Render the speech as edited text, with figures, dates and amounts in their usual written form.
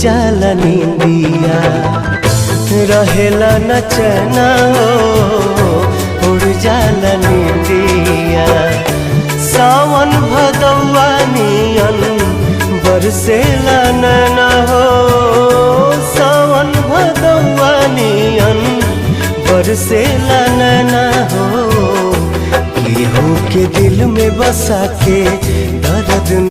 जाला नींदिया, रहेला न चैना हो उड़ जाला नींदिया। सावन भदौआ नियन बरसेला नैना हो, सावन भदौआ नियन बरसेला नैना हो। केहू के दिल में बसा के दर्द